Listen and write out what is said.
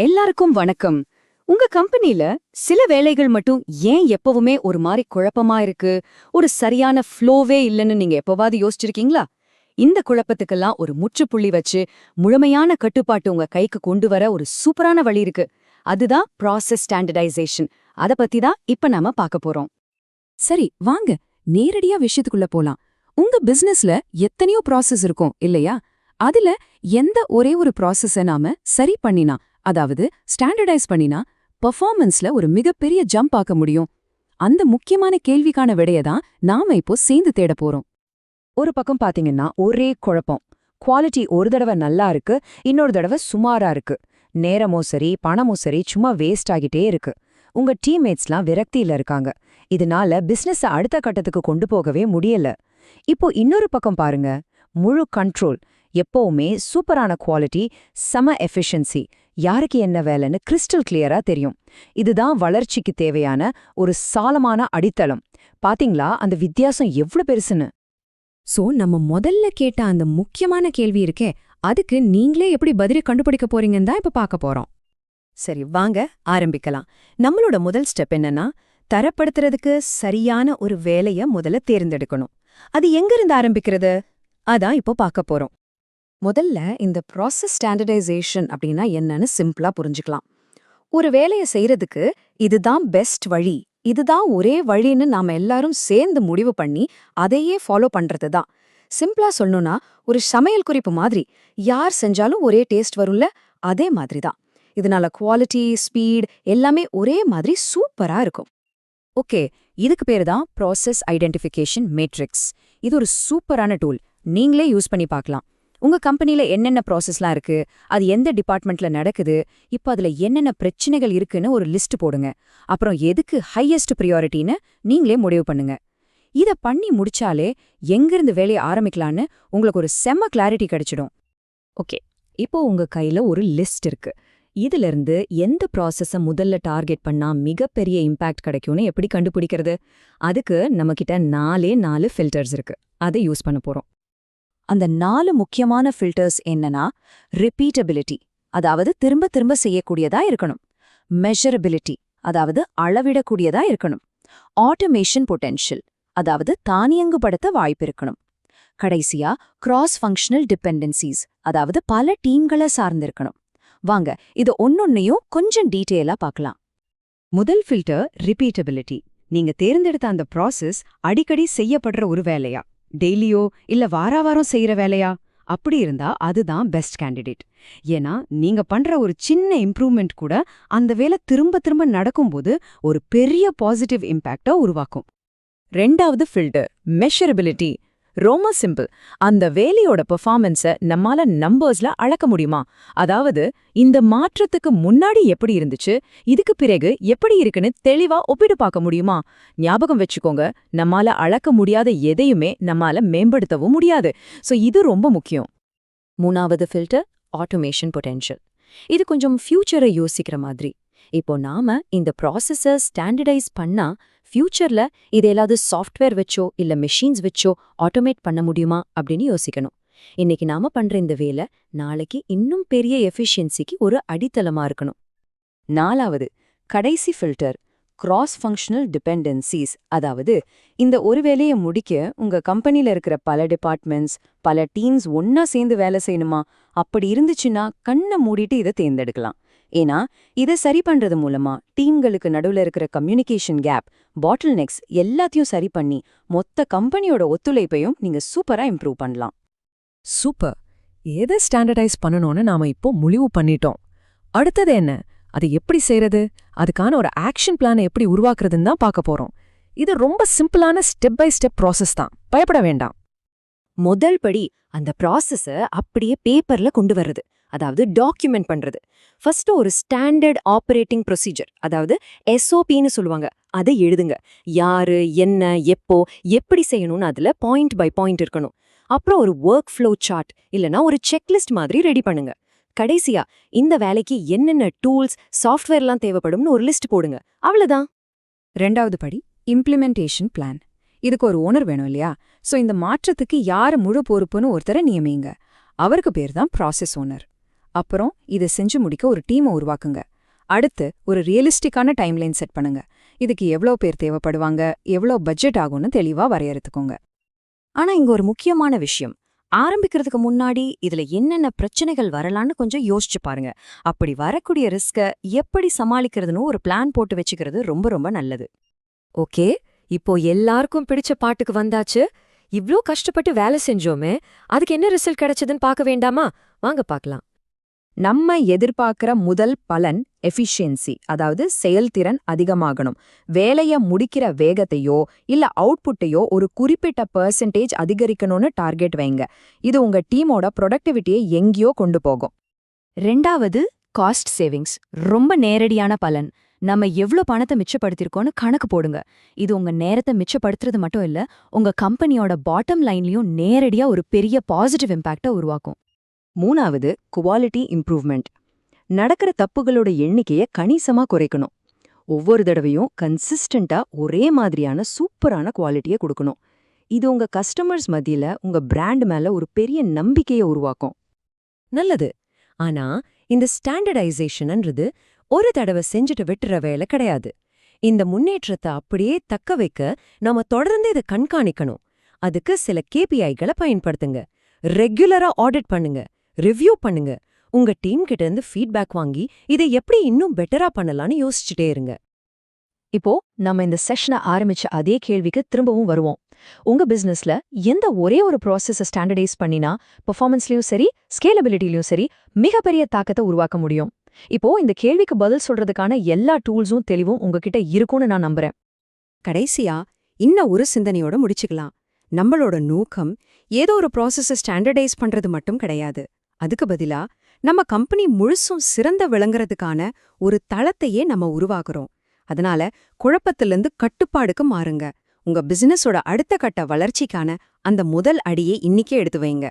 எல்லாருக்கும் வணக்கம். உங்க கம்பெனில சில வேலைகள் மட்டும் ஏன் எப்பவுமே ஒரு மாதிரி குழப்பமா இருக்கு, ஒரு சரியான ஃப்ளோவே இல்லைன்னு நீங்க எப்பவாவது யோசிச்சிருக்கீங்களா? இந்த குழப்பத்துக்கெல்லாம் ஒரு முற்றுப்புள்ளி வச்சு முழுமையான கட்டுப்பாட்டு உங்க கைக்கு கொண்டு வர ஒரு சூப்பரான வழி இருக்கு. அதுதான் ப்ராசஸ் ஸ்டாண்டர்டைசேஷன். அத பத்தி தான் இப்ப நாம பார்க்க போறோம். சரி, வாங்க நேரடியா விஷயத்துக்குள்ள போலாம். உங்க பிசினஸ்ல எத்தனையோ ப்ராசஸ் இருக்கும் இல்லையா? அதுல எந்த ஒரே ஒரு ப்ராசஸ நாம சரி பண்ணினா, அதாவது ஸ்டாண்டர்டைஸ் பண்ணினா பெர்ஃபார்மன்ஸ்ல ஒரு மிகப்பெரிய ஜம்ப் ஆக்க முடியும். அந்த முக்கியமான கேள்விக்கான விடைய தான் நாம இப்போ சேர்ந்து தேட போறோம். ஒரு பக்கம் பாத்தீங்கன்னா ஒரே குழப்பம். குவாலிட்டி ஒரு தடவை நல்லா இருக்கு, இன்னொரு தடவை சுமாரா இருக்கு. நேரமோ சரி, பணமும் சரி, சும்மா வேஸ்ட் ஆகிட்டே இருக்கு. உங்க டீம்மேட்ஸ்லாம் விரக்தியில இருக்காங்க. இதனால பிசினஸ அடுத்த கட்டத்துக்கு கொண்டு போகவே முடியல. இப்போ இன்னொரு பக்கம் பாருங்க, முழு கண்ட்ரோல். எப்பவுமே சூப்பரான குவாலிட்டி, செம எஃபிஷியன்சி, யாருக்கு என்ன வேலைன்னு கிறிஸ்டல் கிளியரா தெரியும். இதுதான் வளர்ச்சிக்கு தேவையான ஒரு சாலமான அடித்தளம். பாத்தீங்களா அந்த வித்தியாசம் எவ்வளவு பெருசுன்னு? சோ நம்ம முதல்ல கேட்ட அந்த முக்கியமான கேள்வி இருக்கே, அதுக்கு நீங்களே எப்படி பதில் கண்டுபிடிக்க போறீங்கன்னு தான் இப்ப பார்க்க போறோம். சரி, வாங்க ஆரம்பிக்கலாம். நம்மளோட முதல் ஸ்டெப் என்னன்னா, தரப்படுத்துறதுக்கு சரியான ஒரு வேலைய முதல்ல தேர்ந்தெடுக்கணும். அது எங்கிருந்து ஆரம்பிக்கிறது? அதான் இப்போ பார்க்க போறோம். முதல்ல இந்த ப்ராசஸ் ஸ்டாண்டர்டைசேஷன் அப்படின்னா என்னன்னு சிம்பிளா புரிஞ்சுக்கலாம். ஒரு வேலையை செய்யறதுக்கு இதுதான் பெஸ்ட் வழி, இதுதான் ஒரே வழின்னு நாம எல்லாரும் சேர்ந்து முடிவு பண்ணி அதையே ஃபாலோ பண்றது தான். சிம்பிளா சொல்லணும்னா, ஒரு சமையல் குறிப்பு மாதிரி. யார் செஞ்சாலும் ஒரே டேஸ்ட் வரும்ல, அதே மாதிரி தான். இதனால குவாலிட்டி, ஸ்பீட் எல்லாமே ஒரே மாதிரி சூப்பரா இருக்கும். ஓகே, இதுக்கு பேரு தான் ப்ராசஸ் ஐடென்டிஃபிகேஷன் மேட்ரிக்ஸ். இது ஒரு சூப்பரான டூல். நீங்களே யூஸ் பண்ணி பார்க்கலாம். உங்க கம்பெனில என்னென்ன ப்ராசஸ்லாம் இருக்கு, அது எந்த டிபார்ட்மெண்ட்ல நடக்குது, இப்போ அதுல என்னென்ன பிரச்சனைகள் இருக்குன்னு ஒரு லிஸ்ட் போடுங்க. அப்புறம் எதுக்கு ஹையஸ்ட் ப்ரியாரிட்டின்னு நீங்களே முடிவு பண்ணுங்க. இத பண்ணி முடிச்சாலே எங்கிருந்து வேலையை ஆரம்பிக்கலான்னு உங்களுக்கு ஒரு செம்ம கிளாரிட்டி கிடைச்சிடும். ஓகே, இப்போ உங்க கையில ஒரு லிஸ்ட் இருக்கு. இதுல இருந்து எந்த ப்ராசஸ முதல்ல டார்கெட் பண்ணா மிகப்பெரிய இம்பாக்ட் கிடைக்கும்னு எப்படி கண்டுபிடிக்கிறது? அதுக்கு நம்மகிட்ட 4 ஃபில்டர்ஸ் இருக்கு. அதை யூஸ் பண்ண போறோம். அந்த 4 முக்கியமான ஃபில்டர்ஸ் என்னன்னா, ரிப்பீட்டபிலிட்டி, அதாவது திரும்ப திரும்ப செய்யக்கூடியதா இருக்கணும். மெஷரபிலிட்டி, அதாவது அளவிடக்கூடியதா இருக்கணும். ஆட்டோமேஷன் பொட்டென்ஷியல், அதாவது தானியங்குபடுத்த வாய்ப்பு இருக்கணும். கடைசியா கிராஸ் ஃபங்க்ஷனல் டிபெண்டன்சிஸ், அதாவது பல டீம்களை சார்ந்திருக்கணும். வாங்க இது ஒன்னொன்னையும் கொஞ்சம் டீட்டெயிலா பார்க்கலாம். முதல் ஃபில்டர் ரிப்பீட்டபிலிட்டி. நீங்க தேர்ந்தெடுத்த அந்த ப்ராசஸ் அடிக்கடி செய்யப்படுற ஒரு வேலையா, டெய்லியோ இல்ல வாராவாரம் செய்யற வேலையா? அப்படி இருந்தா அதுதான் பெஸ்ட் கேண்டிடேட். ஏன்னா நீங்க பண்ற ஒரு சின்ன இம்ப்ரூவ்மெண்ட் கூட அந்த வேலை திரும்ப திரும்ப நடக்கும்போது ஒரு பெரிய பாசிட்டிவ் இம்பாக்டா உருவாக்கும். ரெண்டாவது ஃபில்டர் மெஷரபிலிட்டி. ரொம்ப சிம்பிள். அந்த வேலையோட பெர்ஃபார்மன்ஸை நம்மால நம்பர்ஸ்ல அளக்க முடியுமா? அதாவது இந்த மாற்றத்துக்கு முன்னாடி எப்படி இருந்துச்சு, இதுக்கு பிறகு எப்படி இருக்குன்னு தெளிவா ஒப்பிட்டு பார்க்க முடியுமா? ஞாபகம் வச்சுக்கோங்க, நம்மால அளக்க முடியாத எதையுமே நம்மால மேம்படுத்தவும் முடியாது. சோ இது ரொம்ப முக்கியம். மூணாவது ஃபில்டர் ஆட்டோமேஷன் பொட்டென்ஷியல். இது கொஞ்சம் ஃபியூச்சரை யோசிக்கிற மாதிரி. இப்போ நாம இந்த ப்ராசஸை ஸ்டாண்டர்டைஸ் பண்ணா ஃபியூச்சர்ல இது எல்லாவது சாஃப்ட்வேர் வச்சோ இல்ல மெஷின்ஸ் வச்சோ ஆட்டோமேட் பண்ண முடியுமா அப்படின்னு யோசிக்கணும். இன்னைக்கு நாம பண்ற இந்த வேலை நாளைக்கு இன்னும் பெரிய எஃபிஷியன்சிக்கு ஒரு அடித்தளமா இருக்கணும். நாலாவது கடைசி ஃபில்டர் கிராஸ் ஃபங்க்ஷனல் டிபெண்டன்சிஸ். அதாவது இந்த ஒரு வேலையை முடிக்க உங்க கம்பெனில இருக்கிற பல டிபார்ட்மெண்ட்ஸ், பல டீம்ஸ் ஒன்னா சேர்ந்து வேலை செய்யணுமா? அப்படி இருந்துச்சுன்னா கண்ணை மூடிட்டு இதை தேர்ந்தெடுக்கலாம். ஏன்னா இதை சரி பண்றது மூலமா டீம்களுக்கு நடுவுல இருக்கிற கம்யூனிகேஷன் கேப், பாட்டில் நெக்ஸ் எல்லாத்தையும் சரி பண்ணி மொத்த கம்பெனியோட ஒத்துழைப்பையும் நீங்க சூப்பரா இம்ப்ரூவ் பண்ணலாம். சூப்பர். எதை ஸ்டாண்டர்டைஸ் பண்ணணும்னு நாம இப்போ முடிவு பண்ணிட்டோம். அடுத்தது என்ன? அது எப்படி செய்யறது? அதுக்கான ஒரு ஆக்ஷன் பிளானை எப்படி உருவாக்குறதுன்னு தான் பார்க்க போறோம். இது ரொம்ப சிம்பிளான ஸ்டெப் பை ஸ்டெப் ப்ராசஸ் தான், பயப்பட வேண்டாம். முதல் படி அந்த ப்ராசஸ அப்படியே பேப்பர்ல கொண்டு வர்றது, அதாவது டாக்குமெண்ட் பண்றது. ஃபர்ஸ்ட் ஒரு ஸ்டாண்டர்ட் ஆபரேட்டிங் ப்ரொசீஜர், அதாவது SOPன்னு சொல்லுவாங்க, அதை எழுதுங்க. யாரு, என்ன, எப்போ, எப்படி செய்யணும்னு அதுல பாயிண்ட் பை பாயிண்ட் இருக்கணும். அப்புறம் ஒரு ஒர்க் ஃப்ளோ சார்ட் இல்லனா ஒரு செக்லிஸ்ட் மாதிரி ரெடி பண்ணுங்க. கடைசியா இந்த வேலைக்கு என்னென்ன டூல்ஸ், சாஃப்ட்வேர்லாம் தேவைப்படும்னு ஒரு லிஸ்ட் போடுங்க. அவ்வளவுதான். ரெண்டாவது படி இம்ப்ளிமெண்டேஷன் பிளான். இதுக்கு ஒரு ஓனர் வேணும் இல்லையா? சோ இந்த மாற்றத்துக்கு யாரு முழு பொறுப்புன்னு ஒருத்தரை நியமிங்க. அவருக்கு பேர் தான் ப்ராசஸ் ஓனர். அப்புறம் இதை செஞ்சு முடிக்க ஒரு டீமை உருவாக்குங்க. அடுத்து ஒரு ரியலிஸ்டிக்கான டைம்லைன் செட் பண்ணுங்க. இதுக்கு எவ்வளோ பேர் தேவைப்படுவாங்க, எவ்வளோ பட்ஜெட் ஆகும்னு தெளிவா வரையறுத்துக்கோங்க. ஆனா இங்க ஒரு முக்கியமான விஷயம், ஆரம்பிக்கிறதுக்கு முன்னாடி இதுல என்னென்ன பிரச்சனைகள் வரலான்னு கொஞ்சம் யோசிச்சு பாருங்க. அப்படி வரக்கூடிய ரிஸ்க எப்படி சமாளிக்கிறதுன்னு ஒரு பிளான் போட்டு வச்சுக்கிறது ரொம்ப ரொம்ப நல்லது. ஓகே, இப்போ எல்லாருக்கும் பிடிச்ச பாட்டுக்கு வந்தாச்சு. இவ்ளோ கஷ்டப்பட்டு வேலை செஞ்சோமே, அதுக்கு என்ன ரிசல்ட் கிடைச்சதுன்னு பார்க்க வேண்டாமா? வாங்க பார்க்கலாம். நம்ம எதிர்பார்க்கிற முதல் பலன் எஃபிஷியன்சி, அதாவது செயல்திறன் அதிகமாகணும். வேலைய முடிக்கிற வேகத்தையோ இல்ல அவுட்புட்டையோ ஒரு குறிப்பிட்ட பெர்சன்டேஜ் அதிகரிக்கணும்னு டார்கெட் வைங்க. இது உங்க டீமோட ப்ரொடக்டிவிட்டியை எங்கேயோ கொண்டு போகும். 2வது காஸ்ட் சேவிங்ஸ், ரொம்ப நேரடியான பலன். நம்ம எவ்ளோ பணத்தை மிச்சப்படுத்திருக்கோம்னு கணக்கு போடுங்க. இது உங்க நேரத்தை மிச்சப்படுத்துறது மட்டும் இல்ல, உங்க கம்பெனியோட பாட்டம் லைன்லயும் நேரடியா ஒரு பெரிய பாசிட்டிவ் இம்பாக்டை உருவாக்கும். 3வது குவாலிட்டி இம்ப்ரூவ்மெண்ட். நடக்கிற தப்புகளோட எண்ணிக்கையை கணிசமா குறைக்கணும். ஒவ்வொரு தடவையும் கன்சிஸ்டண்டா ஒரே மாதிரியான சூப்பரான குவாலிட்டியை கொடுக்கணும். இது உங்க கஸ்டமர்ஸ் மத்தியில உங்க பிராண்ட் மேல ஒரு பெரிய நம்பிக்கையை உருவாக்கும். நல்லது. ஆனா இந்த ஸ்டாண்டர்டைசேஷன்ன்றது ஒரு தடவை செஞ்சுட்டு விட்டுற வேலை கிடையாது. இந்த முன்னேற்றத்தை அப்படியே தக்க வைக்க நாம தொடர்ந்து இதை கண்காணிக்கணும். அதுக்கு சில KPIகளை பயன்படுத்துங்க. ரெகுலரா ஆடிட் பண்ணுங்க, ரிவ்யூ பண்ணுங்க. உங்க டீம் கிட்ட இருந்து ஃபீட்பேக் வாங்கி இதை எப்படி இன்னும் பெட்டரா பண்ணலாம்னு யோசிச்சுட்டே இருங்க. இப்போ நம்ம இந்த செஷனை ஆரம்பிச்ச அதே கேள்விக்கு திரும்பவும் வருவோம். உங்க பிசினஸ்ல எந்த ஒரே ஒரு ப்ராசஸை ஸ்டாண்டர்டைஸ் பண்ணினா பெர்ஃபார்மன்ஸ்லயும் சரி, ஸ்கேலபிலிட்டிலயும் சரி மிகப்பெரிய தாக்கத்தை உருவாக்க முடியும்? இப்போ இந்த கேள்விக்கு பதில் சொல்றதுக்கான எல்லா டூல்ஸும் தெளிவும் உங்ககிட்ட இருக்கும்னு நான் நம்புறேன். கடைசியா இன்னும் ஒரு சிந்தனையோட முடிச்சுக்கலாம். நம்மளோட நோக்கம் ஏதோ ஒரு ப்ராசஸை ஸ்டாண்டர்டைஸ் பண்றது மட்டும் கிடையாது. அதுக்கு பதிலா நம்ம கம்பெனி முழுசும் சிறந்த விளங்குறதுக்கான ஒரு தளத்தையே நம்ம உருவாக்குறோம். அதனால குழப்பத்திலிருந்து கட்டுப்பாடுக்கு மாறுங்க. உங்க பிசினஸோட அடுத்த கட்ட வளர்ச்சிக்கான அந்த முதல் அடியை இன்னிக்கே எடுத்து வைங்க.